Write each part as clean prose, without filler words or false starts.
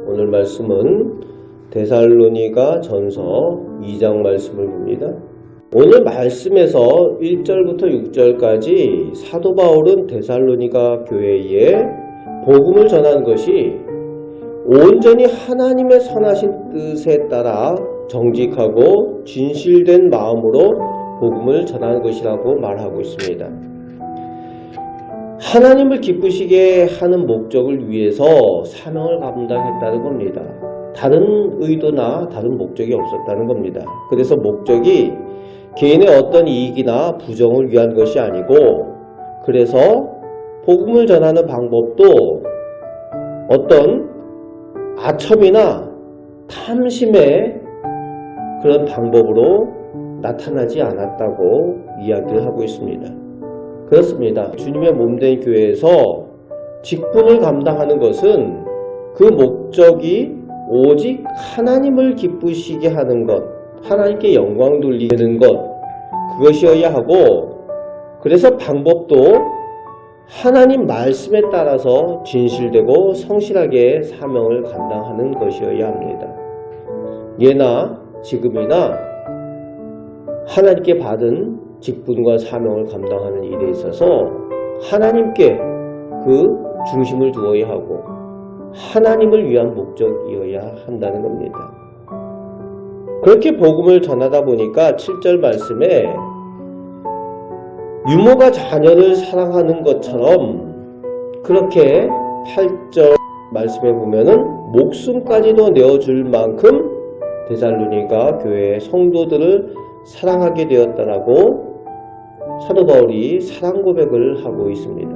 오늘 말씀은 데살로니가 전서 2장 말씀을 봅니다. 오늘 말씀에서 1절부터 6절까지 사도 바울은 데살로니가 교회에 복음을 전하는 것이 온전히 하나님의 선하신 뜻에 따라 정직하고 진실된 마음으로 복음을 전하는 것이라고 말하고 있습니다. 하나님을 기쁘시게 하는 목적을 위해서 사명을 감당했다는 겁니다. 다른 의도나 다른 목적이 없었다는 겁니다. 그래서 목적이 개인의 어떤 이익이나 부정을 위한 것이 아니고, 그래서 복음을 전하는 방법도 어떤 아첨이나 탐심의 그런 방법으로 나타나지 않았다고 이야기를 하고 있습니다. 그렇습니다. 주님의 몸된 교회에서 직분을 감당하는 것은 그 목적이 오직 하나님을 기쁘시게 하는 것, 하나님께 영광 돌리는 것, 그것이어야 하고, 그래서 방법도 하나님 말씀에 따라서 진실되고 성실하게 사명을 감당하는 것이어야 합니다. 예나 지금이나 하나님께 받은 직분과 사명을 감당하는 일에 있어서 하나님께 그 중심을 두어야 하고 하나님을 위한 목적이어야 한다는 겁니다. 그렇게 복음을 전하다 보니까 7절 말씀에 유모가 자녀를 사랑하는 것처럼, 그렇게 8절 말씀에 보면은 목숨까지도 내어줄 만큼 데살로니가 교회의 성도들을 사랑하게 되었다라고 사도 바울이 사랑 고백을 하고 있습니다.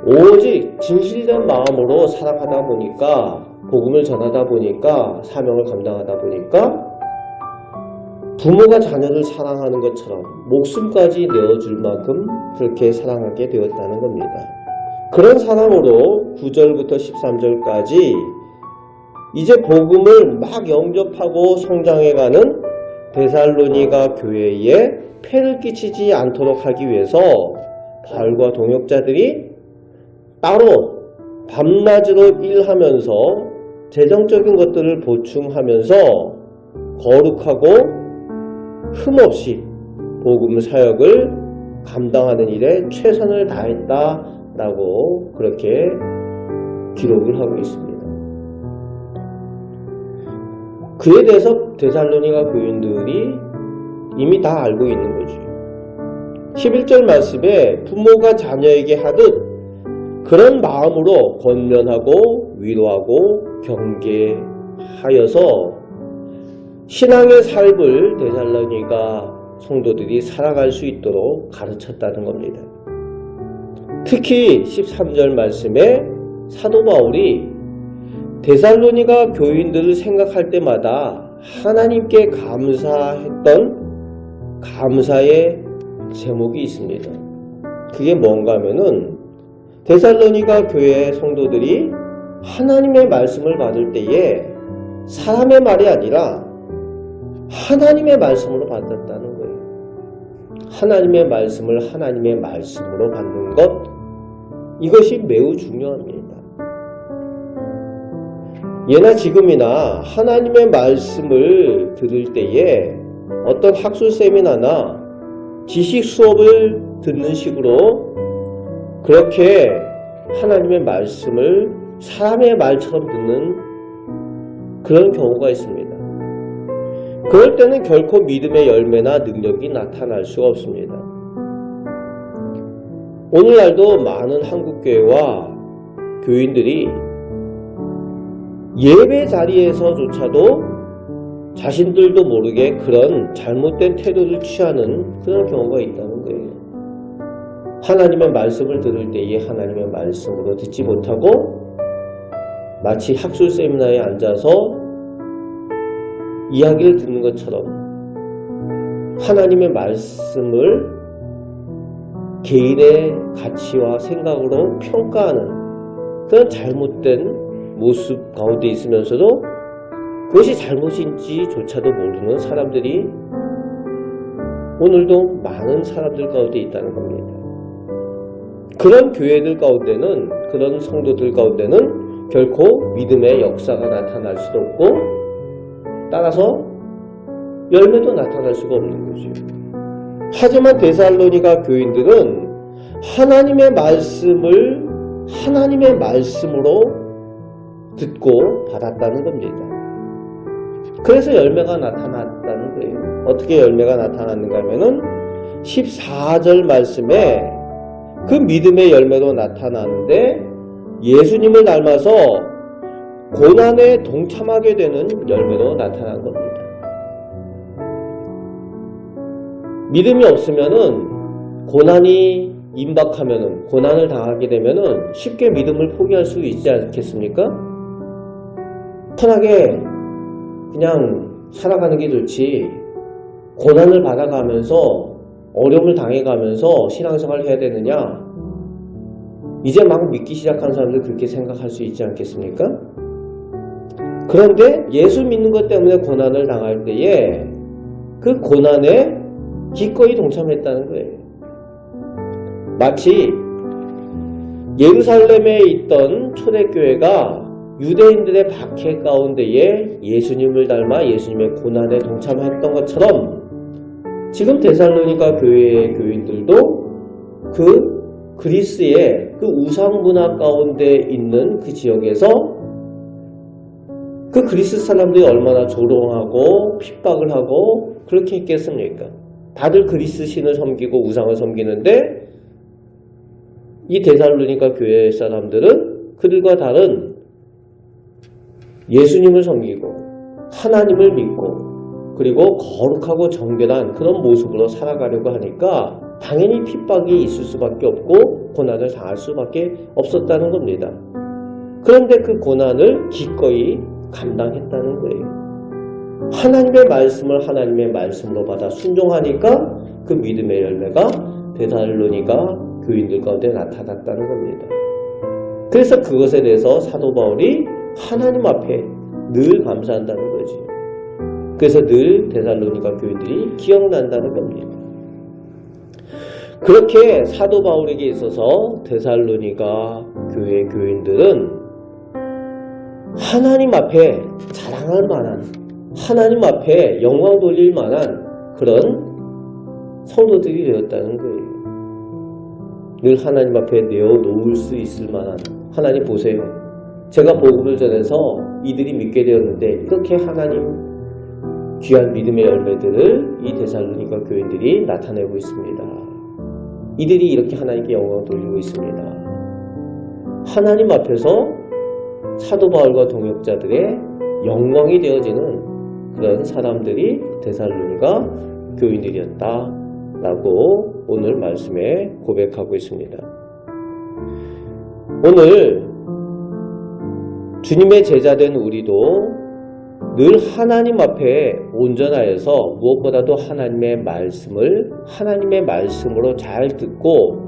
오직 진실된 마음으로 사랑하다 보니까, 복음을 전하다 보니까, 사명을 감당하다 보니까 부모가 자녀를 사랑하는 것처럼 목숨까지 내어줄 만큼 그렇게 사랑하게 되었다는 겁니다. 그런 사랑으로 9절부터 13절까지 이제 복음을 막 영접하고 성장해가는 데살로니가 교회에 폐를 끼치지 않도록 하기 위해서 바울과 동역자들이 따로 밤낮으로 일하면서 재정적인 것들을 보충하면서 거룩하고 흠없이 복음 사역을 감당하는 일에 최선을 다했다라고 그렇게 기록을 하고 있습니다. 그에 대해서 데살로니가 교인들이 이미 다 알고 있는 거죠. 11절 말씀에 부모가 자녀에게 하듯 그런 마음으로 권면하고 위로하고 경계하여서 신앙의 삶을 데살로니가 성도들이 살아갈 수 있도록 가르쳤다는 겁니다. 특히 13절 말씀에 사도 바울이 데살로니가 교인들을 생각할 때마다 하나님께 감사했던 감사의 제목이 있습니다. 그게 뭔가 하면은 데살로니가 교회 성도들이 하나님의 말씀을 받을 때에 사람의 말이 아니라 하나님의 말씀으로 받았다는 거예요. 하나님의 말씀을 하나님의 말씀으로 받는 것, 이것이 매우 중요합니다. 예나 지금이나 하나님의 말씀을 들을 때에 어떤 학술 세미나나 지식 수업을 듣는 식으로 그렇게 하나님의 말씀을 사람의 말처럼 듣는 그런 경우가 있습니다. 그럴 때는 결코 믿음의 열매나 능력이 나타날 수가 없습니다. 오늘날도 많은 한국교회와 교인들이 예배 자리에서조차도 자신들도 모르게 그런 잘못된 태도를 취하는 그런 경우가 있다는 거예요. 하나님의 말씀을 들을 때에 하나님의 말씀으로 듣지 못하고 마치 학술 세미나에 앉아서 이야기를 듣는 것처럼 하나님의 말씀을 개인의 가치와 생각으로 평가하는 그런 잘못된 모습 가운데 있으면서도 그것이 잘못인지조차도 모르는 사람들이 오늘도 많은 사람들 가운데 있다는 겁니다. 그런 교회들 가운데는, 그런 성도들 가운데는 결코 믿음의 역사가 나타날 수도 없고, 따라서 열매도 나타날 수가 없는 거죠. 하지만 데살로니가 교인들은 하나님의 말씀으로 듣고 받았다는 겁니다. 그래서 열매가 나타났다는 거예요. 어떻게 열매가 나타났는가 하면은 14절 말씀에 그 믿음의 열매로 나타나는데, 예수님을 닮아서 고난에 동참하게 되는 열매로 나타난 겁니다. 믿음이 없으면은, 고난이 임박하면은, 고난을 당하게 되면은 쉽게 믿음을 포기할 수 있지 않겠습니까? 편하게 그냥 살아가는 게 좋지, 고난을 받아가면서 어려움을 당해가면서 신앙생활을 해야 되느냐? 이제 막 믿기 시작한 사람들 그렇게 생각할 수 있지 않겠습니까? 그런데 예수 믿는 것 때문에 고난을 당할 때에 그 고난에 기꺼이 동참했다는 거예요. 마치 예루살렘에 있던 초대교회가 유대인들의 박해 가운데에 예수님을 닮아 예수님의 고난에 동참했던 것처럼, 지금 데살로니가 교회의 교인들도 그 그리스의 그 우상 문화 가운데 있는 그 지역에서 그 그리스 사람들이 얼마나 조롱하고 핍박을 하고 그렇게 했겠습니까? 다들 그리스 신을 섬기고 우상을 섬기는데, 이 데살로니가 교회 사람들은 그들과 다른 예수님을 섬기고 하나님을 믿고 그리고 거룩하고 정결한 그런 모습으로 살아가려고 하니까 당연히 핍박이 있을 수밖에 없고 고난을 당할 수밖에 없었다는 겁니다. 그런데 그 고난을 기꺼이 감당했다는 거예요. 하나님의 말씀을 하나님의 말씀으로 받아 순종하니까 그 믿음의 열매가 데살로니가 교인들 가운데 나타났다는 겁니다. 그래서 그것에 대해서 사도 바울이 하나님 앞에 늘 감사한다는 거지. 그래서 늘 데살로니가 교인들이 기억난다는 겁니다. 그렇게 사도 바울에게 있어서 데살로니가 교회 교인들은 하나님 앞에 자랑할 만한, 하나님 앞에 영광 돌릴 만한 그런 성도들이 되었다는 거예요. 늘 하나님 앞에 내어놓을 수 있을 만한, 하나님 보세요, 제가 복음을 전해서 이들이 믿게 되었는데 이렇게 하나님 귀한 믿음의 열매들을 이 데살로니가 교인들이 나타내고 있습니다. 이들이 이렇게 하나님께 영광을 돌리고 있습니다. 하나님 앞에서 사도 바울과 동역자들의 영광이 되어지는 그런 사람들이 데살로니가 교인들이었다라고 오늘 말씀에 고백하고 있습니다. 오늘 주님의 제자된 우리도 늘 하나님 앞에 온전하여서 무엇보다도 하나님의 말씀을 하나님의 말씀으로 잘 듣고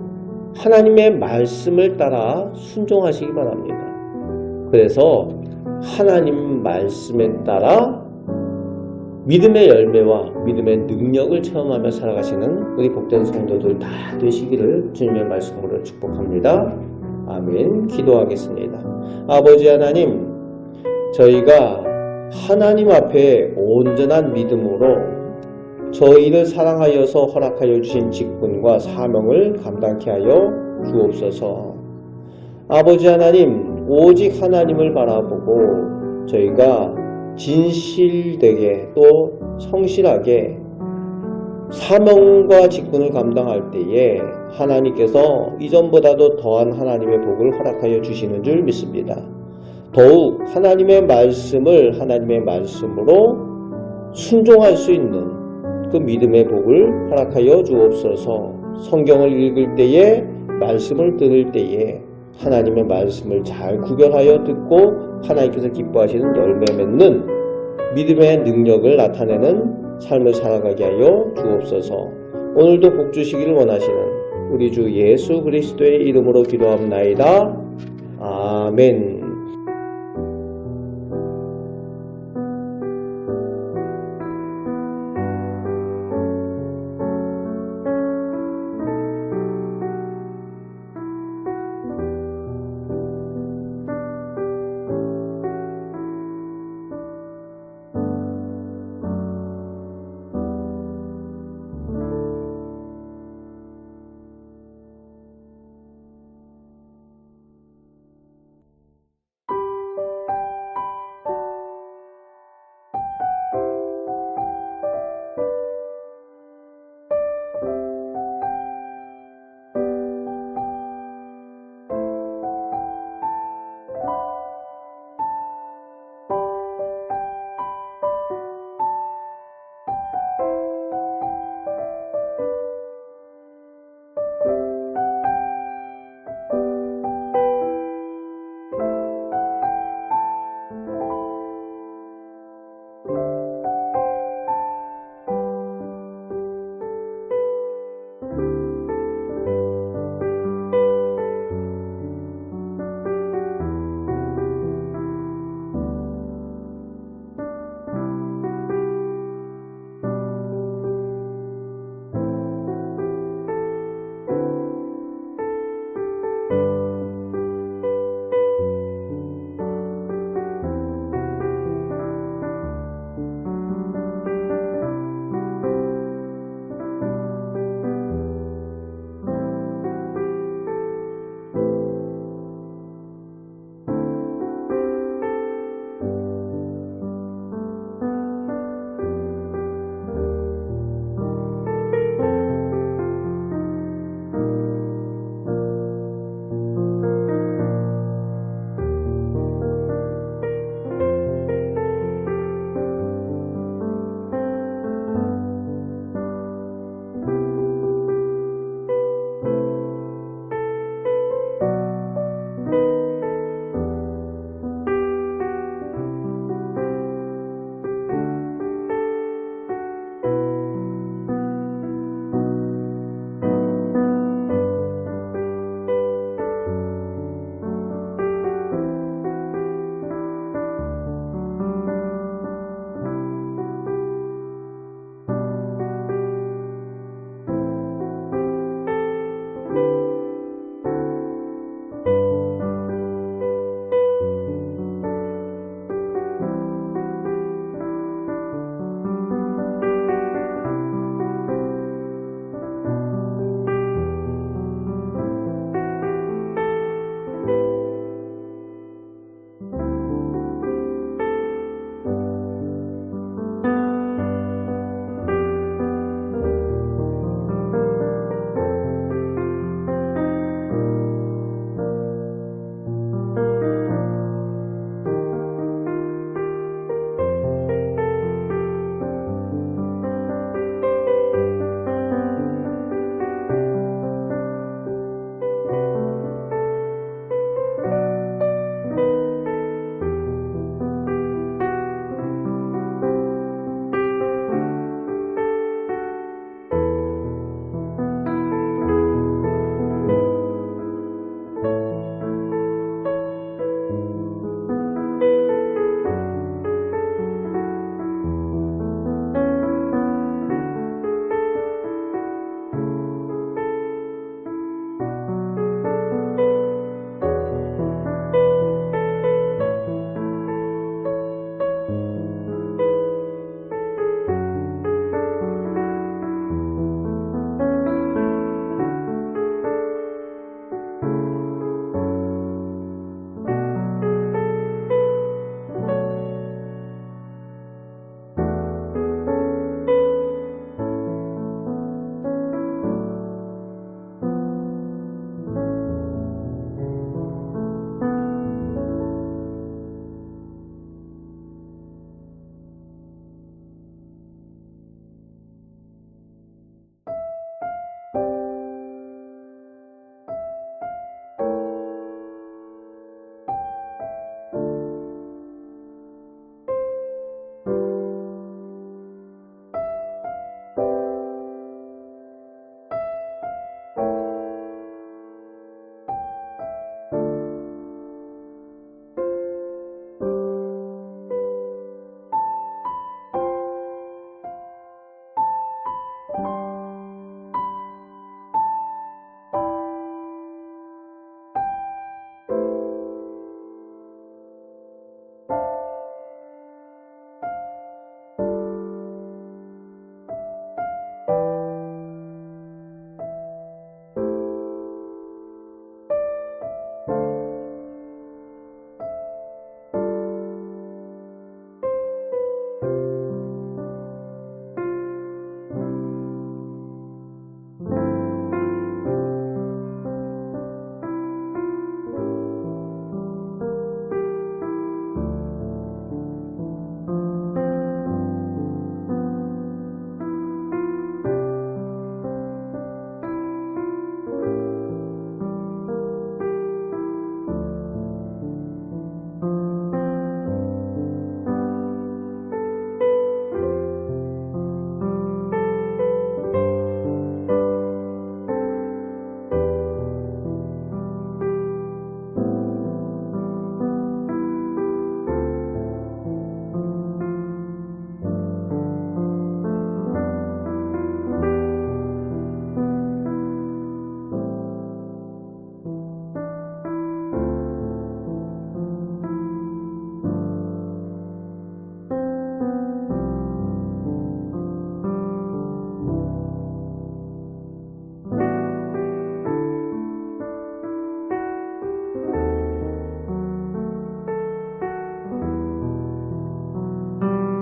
하나님의 말씀을 따라 순종하시기 바랍니다. 그래서 하나님 말씀에 따라 믿음의 열매와 믿음의 능력을 체험하며 살아가시는 우리 복된 성도들 다 되시기를 주님의 말씀으로 축복합니다. 아멘. 기도하겠습니다. 아버지 하나님, 저희가 하나님 앞에 온전한 믿음으로 저희를 사랑하여서 허락하여 주신 직분과 사명을 감당케 하여 주옵소서. 아버지 하나님, 오직 하나님을 바라보고 저희가 진실되게 또 성실하게 사명과 직분을 감당할 때에 하나님께서 이전보다도 더한 하나님의 복을 허락하여 주시는 줄 믿습니다. 더욱 하나님의 말씀을 하나님의 말씀으로 순종할 수 있는 그 믿음의 복을 허락하여 주옵소서. 성경을 읽을 때에, 말씀을 들을 때에 하나님의 말씀을 잘 구별하여 듣고 하나님께서 기뻐하시는 열매 맺는 믿음의 능력을 나타내는 삶을 살아가게 하여 주옵소서. 오늘도 복 주시기를 원하시는 우리 주 예수 그리스도의 이름으로 기도합나이다. 아멘.